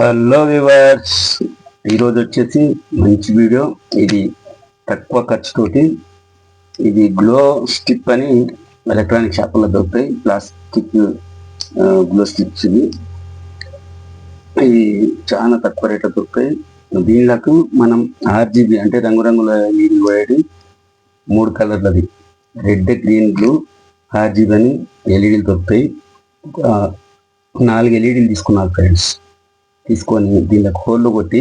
Hello viewers, ఈరోజు వచ్చేసి మంచి వీడియో. ఇది తక్కువ ఖర్చుతోటి ఇది గ్లో స్టిక్ అని ఎలక్ట్రానిక్ షాపుల్లో దొరుకుతాయి. ప్లాస్టిక్ గ్లో స్టిక్స్ ఇవి చాలా తక్కువ రేట్లో దొరుకుతాయి. దీనిలకు మనం RGB అంటే రంగురంగుల నీళ్ళు పోయేది 3 కలర్లది రెడ్, గ్రీన్, బ్లూ, RGB అని ఎల్ఈడీలు దొరుకుతాయి. 4 ఎల్ఈడీలు తీసుకున్నారు ఫ్రెండ్స్. తీసుకొని దీనికి హోళ్ళు కొట్టి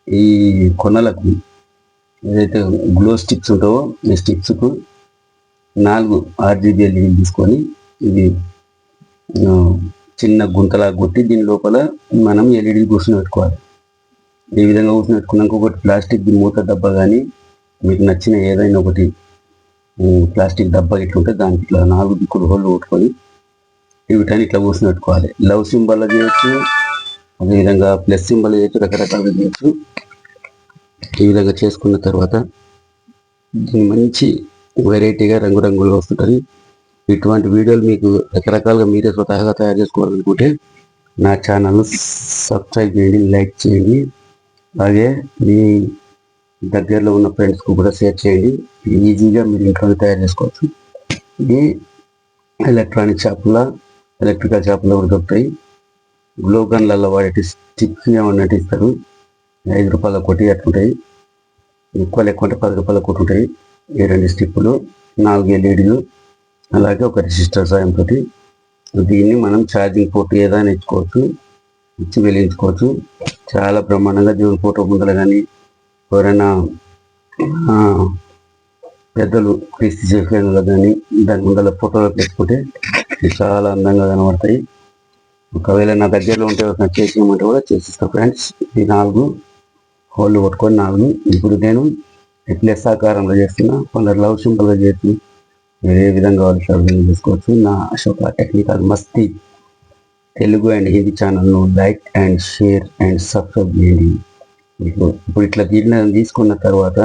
ఈ కొనలకు ఏదైతే గ్లో స్టిక్స్ ఉంటావో ఈ స్టిక్స్కు 4 RGB ఎల్ఈడీలు తీసుకొని ఇది చిన్న గుంతలా కొట్టి దీని లోపల మనం ఎల్ఈడీలు కూర్చొని పెట్టుకోవాలి. ఈ విధంగా కూర్చొని పెట్టుకున్నాక ఒకటి ప్లాస్టిక్ మూత డబ్బా కానీ మీకు నచ్చిన ఏదైనా ఒకటి ప్లాస్టిక్ డబ్బా ఇట్లుంటే దానికి ఇట్లా 4 దిక్కులు హోళ్ళు కొట్టుకొని వీటిని ఇట్లా కూర్చొని పెట్టుకోవాలి. లవ్ సింబల్ చేయొచ్చు, అదేవిధంగా ప్లస్ సింబల్ చేయొచ్చు, రకరకాలుగా చేయొచ్చు. ఈ విధంగా చేసుకున్న తర్వాత దీన్ని మంచి వెరైటీగా రంగురంగులుగా వస్తుంటుంది. ఇటువంటి వీడియోలు మీకు రకరకాలుగా మీరే స్వతహాగా తయారు చేసుకోవాలనుకుంటే నా ఛానల్ను సబ్స్క్రైబ్ చేయండి, లైక్ చేయండి. అలాగే మీ దగ్గరలో ఉన్న ఫ్రెండ్స్కు కూడా షేర్ చేయండి. ఈజీగా మీరు ఇంట్లో తయారు చేసుకోవచ్చు. ఇది ఎలక్ట్రానిక్ షాపుల్లో, ఎలక్ట్రికల్ షాపుల్లో కూడా దొరుకుతాయి. గ్లో గన్లలో వాడే స్టిక్ ఏమన్నట్టు ఇస్తారు. 5 రూపాయల కొట్టి అట్లుంటాయి. ఎక్కువ లేకుంటే 10 రూపాయల కొట్టి ఉంటాయి. ఈ 2 స్టిప్పులు, 4 ఎల్ఈడీలు, అలాగే ఒక రెసిస్టర్ సాయంతో దీన్ని మనం ఛార్జింగ్ పోర్ట్ ఏదైనా ఇచ్చుకోవచ్చు, ఇచ్చి వెలిగించుకోవచ్చు. చాలా బ్రహ్మాండంగా దేవుని ఫోటో ముందర కానీ ఎవరైనా పెద్దలు క్రీస్తు చేసేలో కానీ దాని ముందర ఫోటోలో పెట్టుకుంటే చాలా అందంగా కనబడతాయి. ఒకవేళ నా దగ్గరలో ఉంటే చేసినామంటే కూడా చేసిస్తాను ఫ్రెండ్స్. ఈ 4 హోళ్ళు కొట్టుకొని 4 ఇప్పుడు నేను ప్లస్ ఆకారంలో చేస్తున్నా, కొందరు లవ్ సింబల్గా చేసి మీరు ఏ విధంగా వాళ్ళు చేసుకోవచ్చు. నా Ashoka technical Masti Telugu and Hindi ఛానల్ను like and share and subscribe చేయండి. ఇప్పుడు ఇట్లా దీన్ని తీసుకున్న తర్వాత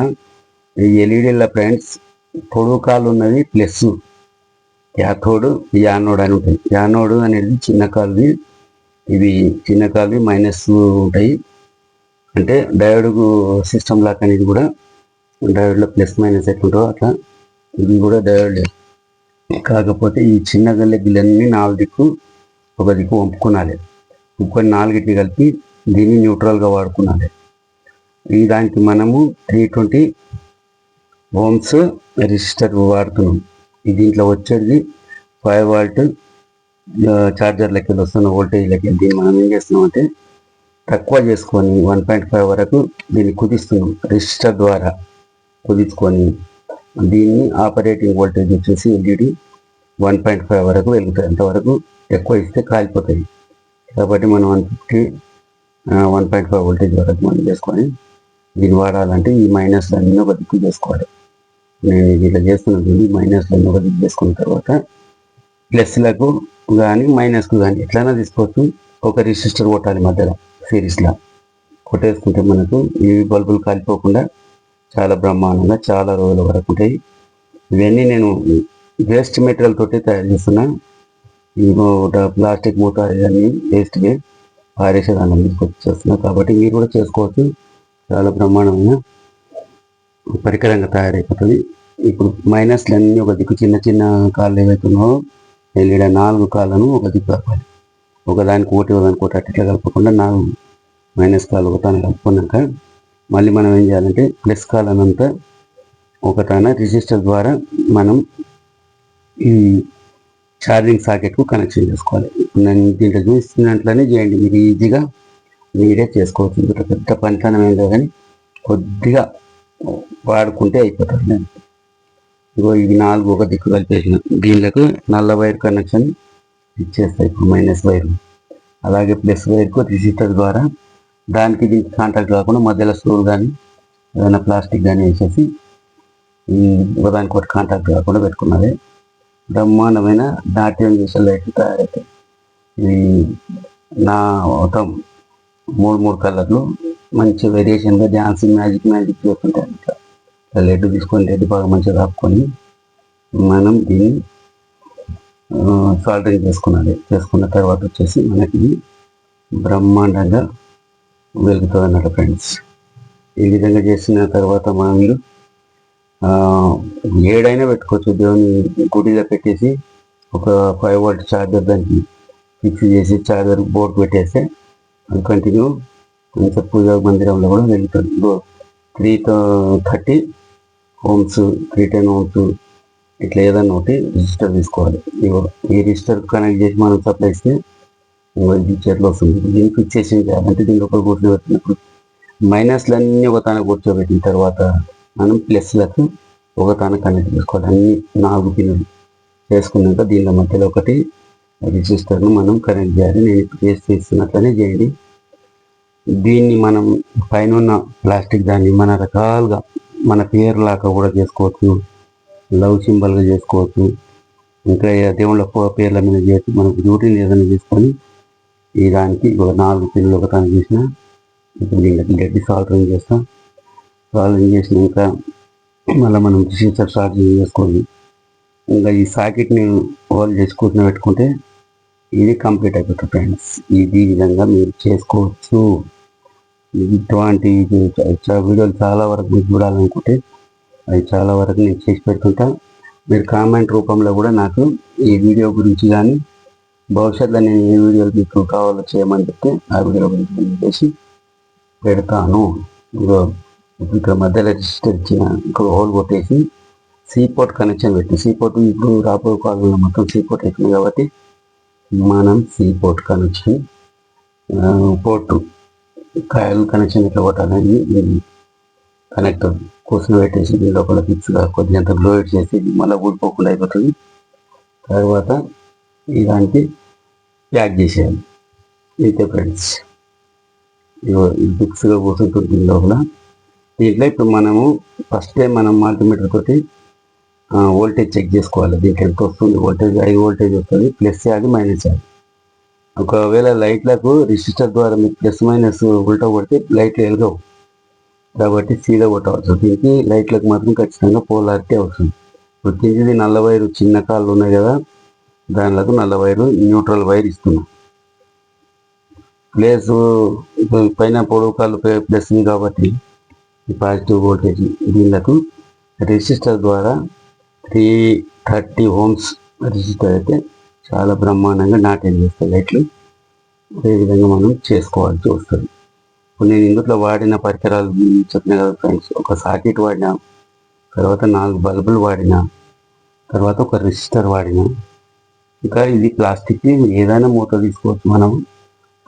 ఈ ఎల్ఈడీల ఫ్రెండ్స్ పొడుగు కాలు ఉన్నది ప్లస్, యాథోడు, యానోడ్ అని ఉంటాయి. యానోడ్ అనేది చిన్న కాలువి, ఇవి చిన్న కాలువి మైనస్ ఉంటాయి. అంటే డయోడ్ సిస్టమ్ లాక్ అనేది కూడా డయోడ్లో ప్లస్ మైనస్ ఎట్లుంటావో అట్లా ఇది కూడా డయోడ్. కాకపోతే ఈ చిన్న గిల్లన్నీ 4 దిక్కు ఒక దిక్కు వంపుకునాలి. ఇంకొని 4 కలిపి దీన్ని న్యూట్రల్గా వాడుకునాలి. ఈ దానికి మనము 320 ohms రెసిస్టర్ వాడుతున్నాం. దీంట్లో వచ్చేది 5 volt ఛార్జర్లకి వస్తున్న వోల్టేజ్లకి. దీన్ని మనం ఏం చేస్తున్నాం అంటే తక్కువ చేసుకొని 1.5 వరకు దీన్ని కుదిస్తున్నాం. రెసిస్టర్ ద్వారా కుదించుకొని దీన్ని ఆపరేటింగ్ వోల్టేజ్ వచ్చేసి ఎల్ఈడి 1.5 వరకు వెలుగుతాయి. అంతవరకు ఎక్కువ ఇస్తే కాలిపోతాయి. కాబట్టి మనం 1.5 వోల్టేజ్ వరకు మనం చేసుకొని దీన్ని వాడాలంటే ఈ మైనస్లన్నీ ఒక దిక్కు చేసుకోవాలి. నేను ఇట్లా చేస్తున్నది మైనస్లన్నీ ఒక దిక్కు చేసుకున్న తర్వాత ప్లస్లకు కానీ మైనస్కు కానీ ఎట్లయినా తీసుకోవచ్చు. ఒక రెసిస్టర్ కొట్టాలి మధ్యలో సిరీస్లా కొట్టేసుకుంటే మనకు ఈ బల్బులు కాలిపోకుండా చాలా బ్రహ్మాండంగా చాలా రోజుల వరకు ఉంటాయి. ఇవన్నీ నేను వేస్ట్ మెటీరియల్ తోటి తయారు చేస్తున్నా. ప్లాస్టిక్ మూత ఇవన్నీ వేస్ట్గా పారేసేదాన్ని తీసుకొచ్చేస్తున్నా. కాబట్టి మీరు కూడా చేసుకోవచ్చు. చాలా బ్రహ్మాండమైన పరికరంగా తయారైపోతుంది. ఇప్పుడు మైనస్లన్నీ ఒక దిక్కు చిన్న చిన్న కాళ్ళు ఏవైతున్నాయో ఎల్ఈడి 4 కాళ్ళను ఒక దిక్కు కలపాలి. ఒకదానికి ఒకదానికి అట్లా కలపకుండా 4 మైనస్ కాళ్ళు ఒకటాన్ని కలుపుకున్నాక మళ్ళీ మనం ఏం చేయాలంటే ప్లస్ కాలనంతా ఒకటాన రెసిస్టర్ ద్వారా మనం ఈ ఛార్జింగ్ సాకెట్కు కనెక్షన్ చేసుకోవాలి. నేను దీంట్లో చూస్తున్నట్లనే చేయండి, మీరు ఈజీగా మీరే చేసుకోవచ్చు. ఇందులో పెద్ద పనితనం ఏంటో కానీ కొద్దిగా వాడుకుంటే అయిపోతుంది. ఇగో ఇవి 4 ఒక దిక్కు కలిపేసిన దీనిలకు నల్ల వైర్ కనెక్షన్ ఇచ్చేస్తాయి. ఇప్పుడు మైనస్ వైర్, అలాగే ప్లస్ వైర్కు రెసిస్టర్ ద్వారా దానికి దీనికి కాంటాక్ట్ కాకుండా మధ్యలో స్టోర్ కానీ ఏదైనా ప్లాస్టిక్ కానీ వేసేసి ఒకదానికి ఒకటి కాంటాక్ట్ కాకుండా పెట్టుకున్నది బ్రహ్మాండమైన నాట్యం చేసే లైట్లు తయారవుతాయి. ఇవి నా ఒక 3 కలర్లు మంచి వేరియేషన్గా డాన్సింగ్ మ్యాజిక్ చేస్తుంటాయి. అట్లా లెడ్ తీసుకొని లెడ్ బాగా మంచిగా కాపుకొని మనం దీన్ని సాల్డరింగ్ చేసుకున్నది. చేసుకున్న తర్వాత వచ్చేసి మనకి బ్రహ్మాండంగా వెలుగుతుంది అన్నమాట ఫ్రెండ్స్. ఈ విధంగా చేసిన తర్వాత మనం ఏడైనా పెట్టుకోవచ్చు. దేవుని గుడిలో పెట్టేసి ఒక 5 వోల్ట్ ఛార్జర్ దానికి ఫిక్స్ చేసి ఛార్జర్ బోర్డు పెట్టేస్తే అది కంటిన్యూ కొంచెం పూజా మందిరంలో కూడా వెళ్తుంది. 330 ఓమ్స్ 310 ఓమ్స్ ఇట్లా ఏదన్నా ఒకటి రిజిస్టర్ తీసుకోవాలి. ఈ రిజిస్టర్ కనెక్ట్ చేసి మనం సప్లై ఇస్తే చేతిలో వస్తుంది. దీన్ని ఫిక్సేషన్ చేయాలంటే దీని లోపల కూర్చోబెట్టినప్పుడు మైనస్లు అన్నీ ఒక తాన కూర్చోబెట్టిన తర్వాత మనం ప్లస్లకు ఒక తాన కనెక్ట్ చేసుకోవాలి. అన్ని 4 పిన్నులు చేసుకున్నాక దీనిలో మధ్యలో ఒకటి రిజిస్టర్ను మనం కనెక్ట్ చేయాలి. నేను ఇప్పుడు చేస్తున్నట్లనే చేయండి. దీన్ని మనం పైన ఉన్న ప్లాస్టిక్ దాన్ని మన రకాలుగా మన పేరు లాగా కూడా చేసుకోవచ్చు, లవ్ సింబల్గా చేసుకోవచ్చు, ఇంకా దేవుళ్ళ పేర్ల మీద చేసి మనకు డ్యూటీని ఏదైనా చేసుకొని ఈ దానికి ఒక 4 పిన్నులు ఒక తాను చేసిన ఇప్పుడు దీనికి గడ్డి సాల్టరింగ్ చేస్తాం. సాల్టరింగ్ చేసినాక మళ్ళీ మనం రిజిస్టర్ ఛార్జింగ్ చేసుకోండి. ఇంకా ఈ సాకెట్ని హోల్డ్ చేసి కూర్చొని పెట్టుకుంటే ఇది కంప్లీట్ అయిపోతుంది ఫ్రెండ్స్. ఈ విధంగా మీరు చేసుకోవచ్చు. ఇటువంటి వీడియోలు చాలా వరకు మీరు చూడాలనుకుంటే అవి చాలా వరకు నేను చేసి పెడుతుంటా. మీరు కామెంట్ రూపంలో కూడా నాకు ఈ వీడియో గురించి కానీ భవిష్యత్తులో నేను ఏ వీడియోలు మీకు కావాలో చేయమని చెప్తే ఆ వీడియో గురించి చేసి పెడతాను. ఇక్కడ మధ్యలో రిజిస్టర్ ఇచ్చిన ఇక్కడ హోల్ కొట్టేసి సీపోర్ట్ కనెక్షన్ పెట్టి సీపోర్ట్ ఇప్పుడు రాబోయే కాలంలో మొత్తం సీపోర్ట్ అవుతుంది కాబట్టి మనం సీపోర్ట్ కనెక్షన్ పోర్టు కాయలు కనెక్షన్ ఎట్లా కొట్టాలని కనెక్టర్ కూర్చుని పెట్టేసి దీని లోపల ఫిక్స్గా కొద్దిగా లోడ్ చేసి మళ్ళీ ఊడిపోకుండా అయిపోతుంది. తర్వాత ఈ దానికి ప్యాక్ చేసేయాలి. అయితే ఫ్రెండ్స్ ఇది ఫిక్స్గా కూర్చుంటుంది దీని లోపల. దీంట్లో ఇప్పుడు మనము ఫస్ట్ టైం మనం మల్టీమీటర్ తోటి వోల్టేజ్ చెక్ చేసుకోవాలి. దీనికి ఎంత వస్తుంది వోల్టేజ్, 5 వోల్టేజ్ వస్తుంది, ప్లస్ చేయాలి మైనస్ చేయాలి. ఒకవేళ లైట్లకు రిజిస్టర్ ద్వారా మీకు ప్లస్ మైనస్ ఉల్టా కొడితే లైట్లు వెలగవు కాబట్టి సీదా కొట్టవచ్చు. దీనికి లైట్లకు మాత్రం ఖచ్చితంగా పోలారిటీ అవసరం. ఇప్పుడు కిందిది నల్ల వైరు చిన్న కాళ్ళు ఉన్నాయి కదా, దానిలకు నల్ల వైరు న్యూట్రల్ వైర్ ఇస్తున్నాం. ప్లేస్ పైన పొడవు కాళ్ళు ప్లస్ కాబట్టి పాజిటివ్ వోల్టేజ్ దీనిలకు రెసిస్టర్ ద్వారా 330 ఓమ్స్ రెసిస్టర్ అయితే చాలా బ్రహ్మాండంగా నాట్యం చేస్తాయి లైట్లు. అదేవిధంగా మనం చేసుకోవాల్సి వస్తుంది. ఇప్పుడు నేను ఇందులో వాడిన పరికరాలు చెప్పిన కదా ఫ్రెండ్స్, ఒక సాకెట్ వాడినా, తర్వాత 4 బల్బులు వాడినా, తర్వాత ఒక రెసిస్టర్ వాడినా, ఇంకా ఇది ప్లాస్టిక్ ఏదైనా మూత తీసుకోవచ్చు. మనం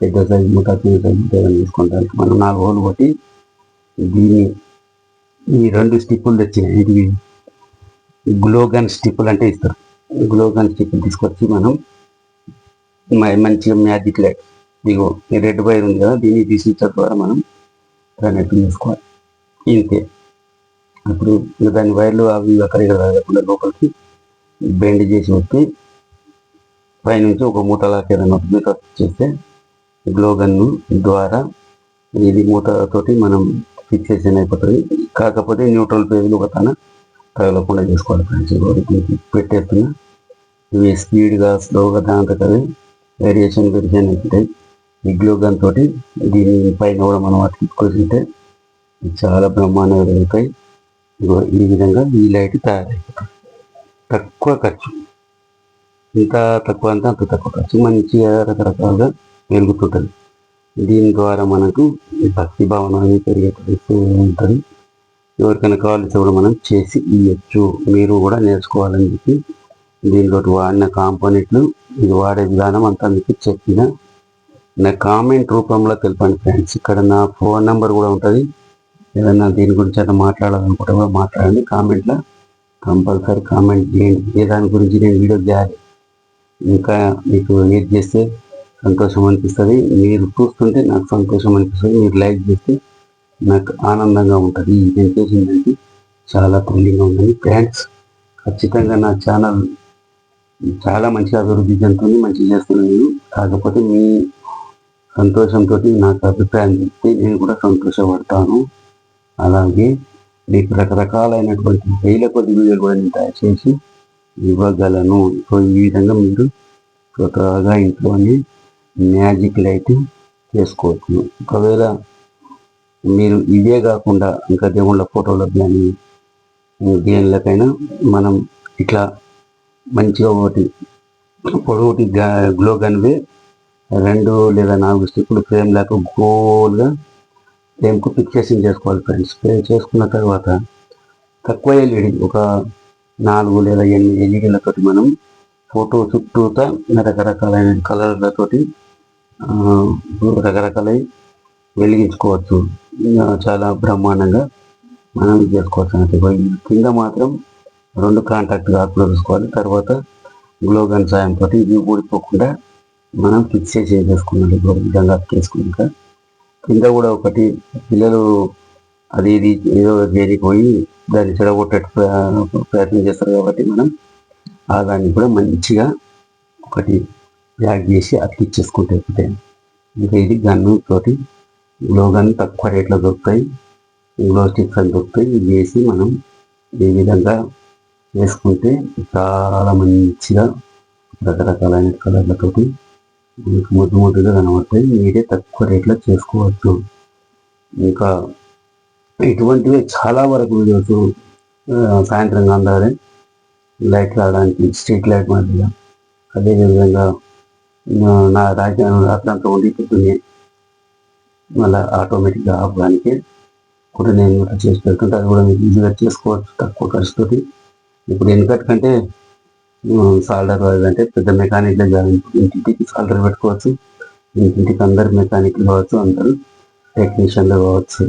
పెద్ద సైజు మూత చిన్న సైజు మూత ఏదైనా తీసుకోవడానికి మనం 4 హోల్ కొట్టి దీన్ని ఈ 2 స్టిప్పులు తెచ్చినాయి. ఇది గ్లోగన్ స్టిప్పులు అంటే ఇస్తారు. గ్లోగన్ స్టిప్పులు తీసుకొచ్చి మనం మంచిగా మ్యాజిక్ లైట్ ఇగో ఈ రెడ్ వైర్ ఉంది కదా, దీన్ని రిజిస్టర్ ద్వారా మనం కనెక్ట్ చేసుకోవాలి. ఇంతే. ఇప్పుడు దాని వైర్లు అవి అక్కడ రాకుండా లోపలికి బెండ్ చేసి వచ్చి పైనుంచి ఒక మూతలాగా ఏదైనా మూత చేస్తే గ్లోగన్ ద్వారా ఇది మూతతోటి మనం ఫిక్సేషన్ అయిపోతుంది. కాకపోతే న్యూట్రల్ పేజీలు ఒక తన తగలకుండా చేసుకోవాలి ఫ్రెండ్స్. పెట్టేస్తున్నా ఇవి స్పీడ్గా స్లోగా దాంతో వేరియేషన్ అవుతుంటాయి. ఈ గ్లూగన్ తోటి దీని పైన కూడా మనం అతికించుకుంటే చాలా బ్రహ్మాండంగా వెలుగుతాయి. ఈ విధంగా ఈ లైట్ తయారైపోతుంది. తక్కువ ఖర్చు, ఇంత తక్కువ అంటే అంత తక్కువ ఖర్చు, మంచిగా రకరకాలుగా వెలుగుతుంటుంది. దీని ద్వారా మనకు భక్తి భావన అనేది పెరిగేటట్టు ఉంటుంది. ఎవరికైనా కావాల్సి కూడా మనం చేసి ఇవ్వచ్చు. మీరు కూడా నేర్చుకోవాలని చెప్పి దీనిలో వాడిన కాంపోనెంట్లు ఇది వాడే విధానం అంతా మీకు చెప్పిన నా కామెంట్ రూపంలో తెలపండి ఫ్రెండ్స్. ఇక్కడ నా ఫోన్ నెంబర్ కూడా ఉంటుంది. ఏదన్నా దీని గురించి అయితే మాట్లాడాలనుకుంటే కూడా మాట్లాడండి. కామెంట్లో కంపల్సరీ కామెంట్ చేయండి. ఏ దాని గురించి నేను వీడియో చేయాలి, ఇంకా మీకు ఏది చేస్తే సంతోషం అనిపిస్తుంది, మీరు చూస్తుంటే నాకు సంతోషం అనిపిస్తుంది, మీరు లైక్ చేస్తే నాకు ఆనందంగా ఉంటుంది. నేను చేసిందంటే చాలా థ్రిల్లింగ్గా ఉందని ఫ్రెండ్స్. ఖచ్చితంగా నా ఛానల్ చాలా మంచిగా అభివృద్ధి చెందుతుంది, మంచిగా చేస్తున్నాను నేను. కాకపోతే మీ సంతోషంతో నాకు అభిప్రాయం చెప్తే నేను కూడా సంతోషపడతాను. అలాగే మీకు రకరకాలైనటువంటి వేల కొద్ది వీడియోలు కూడా నేను తయారు చేసి ఇవ్వగలను. సో ఈ విధంగా మీరు స్వతహాగా ఇంట్లోనే మ్యాజిక్ లైట్ చేసుకోవచ్చు. ఒకవేళ మీరు ఇవే కాకుండా ఇంకా దేవుళ్ళ ఫోటోలకు కానీ దేనిలకైనా మనం ఇట్లా మంచిగా ఒకటి పొడవుటి గ్లో గన్వే 2 లేదా 4 స్టిక్కులు ఫ్రేమ్ లాగా గోల్గా ఫ్రేమ్కు ఫిక్సేషన్ చేసుకోవాలి ఫ్రెండ్స్. చేసుకున్న తర్వాత తక్కువ ఎల్ఈడి ఒక 4 లేదా 8 ఎల్ఈడీలతోటి మనం ఫోటో చుట్టూతా రకరకాలైన కలర్లతోటి రకరకాలై వెలిగించుకోవచ్చు. చాలా బ్రహ్మాండంగా మనం చేసుకోవచ్చు. అంటే కింద మాత్రం 2 కాంటాక్ట్ ఆకులు చూసుకోవాలి. తర్వాత గ్లో గన్ సాయంతో ఇవి ఊడిపోకుండా మనం ఫిక్స్ చేసుకున్నాం. ఇప్పుడు విధంగా చేసుకున్నాక కింద కూడా ఒకటి పిల్లలు అది ఇది ఏదో చేరిపోయి దాన్ని చెడగొట్టే ప్రయత్నం చేస్తారు కాబట్టి మనం దాన్ని కూడా మంచిగా ఒకటి ప్యాక్ చేసి అతికిచ్చేసుకుంటే అయిపోతాయి. ఇంకా ఇది గన్ను తోటి గ్లో గన్ తక్కువ రేట్లో దొరుకుతాయి, గ్లో స్టిక్స్ అని దొరుకుతాయి. ఇవి వేసి మనం ఈ విధంగా వేసుకుంటే చాలా మంచిగా రకరకాలైన కలర్లతోటి మీకు ముద్దుగా కనబడతాయి. మీరే తక్కువ రేట్లో చేసుకోవచ్చు. ఇంకా ఇటువంటివి చాలా వరకు వీడియోస్ సాయంత్రం అందాలి లైట్ రావడానికి స్ట్రీట్ లైట్ మాదిరిగా, అదేవిధంగా నా రాత్రంతా ఉండి పొద్దున్నే మళ్ళీ ఆటోమేటిక్గా ఆపడానికి కూడా నేను కూడా చేసి పెడుతుంటే అది కూడా మీరు ఈజీగా చేసుకోవచ్చు తక్కువ ఖర్చుతోటి. ఇప్పుడు ఎన్నికట్ కంటే సాల్డర్ అంటే పెద్ద మెకానిక్లే కాదు, ఇంటింటికి సాల్డర్ పెట్టుకోవచ్చు. ఇంటింటికి అందరు మెకానిక్లు కావచ్చు, అందరూ టెక్నీషియన్లు కావచ్చు.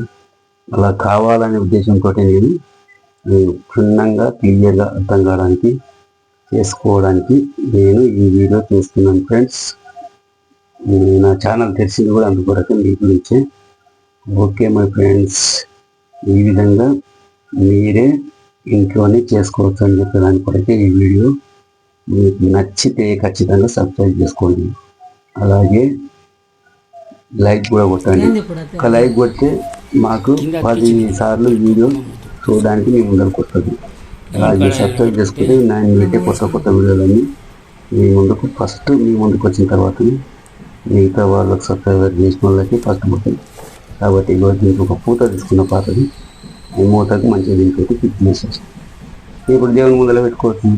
అలా కావాలనే ఉద్దేశంతో నేను క్షుణ్ణంగా క్లియర్గా అర్థం కావడానికి చేసుకోవడానికి నేను ఈ వీడియో చేస్తున్నాను ఫ్రెండ్స్. నా ఛానల్ తెలిసింది కూడా అందుకొరకు మీ గురించే. ఓకే మై ఫ్రెండ్స్, ఈ విధంగా మీరే ఇంట్లోనే చేసుకోవచ్చు అని చెప్పేదాని కొరకే ఈ వీడియో. మీకు నచ్చితే ఖచ్చితంగా సబ్స్క్రైబ్ చేసుకోండి, అలాగే లైక్ కూడా కొట్టండి. ఒక లైక్ కొడితే మాకు 10 సార్లు వీడియో చూడడానికి మీ ముందరకు వస్తుంది. అలాగే సబ్స్క్రైబ్ చేసుకుంటే నేను పెట్టే కొత్త వీడియోలన్నీ మీ ముందుకు వచ్చిన తర్వాత మిగతా వాళ్ళకి సబ్స్క్రైబర్ చేసిన వాళ్ళకి ఫస్ట్ పోతుంది. కాబట్టి దీనికి ఒక పూత తీసుకున్న పాతది ఈ మూతకు మంచిగా దీనికి ఫిట్ చేసేసి ఇప్పుడు దేవుని ముందర పెట్టుకోవచ్చు.